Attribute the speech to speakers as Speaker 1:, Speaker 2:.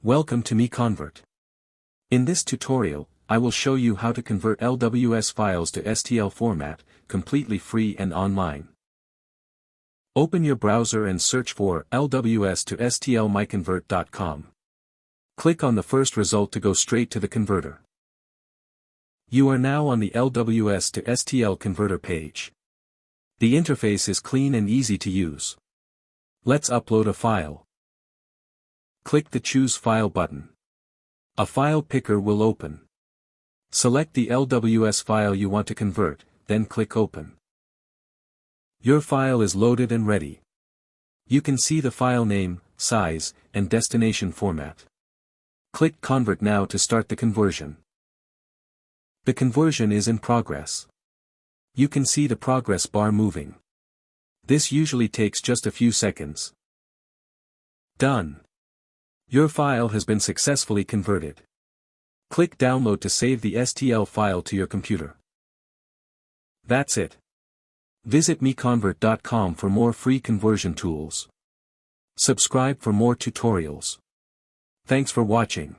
Speaker 1: Welcome to MiConvert. In this tutorial, I will show you how to convert LWS files to STL format, completely free and online. Open your browser and search for LWS to STL MiConvert.com. Click on the first result to go straight to the converter. You are now on the LWS to STL converter page. The interface is clean and easy to use. Let's upload a file. Click the Choose File button. A file picker will open. Select the LWS file you want to convert, then click Open. Your file is loaded and ready. You can see the file name, size, and destination format. Click Convert now to start the conversion. The conversion is in progress. You can see the progress bar moving. This usually takes just a few seconds. Done. Your file has been successfully converted. Click Download to save the STL file to your computer. That's it. Visit MiConvert.com for more free conversion tools. Subscribe for more tutorials. Thanks for watching.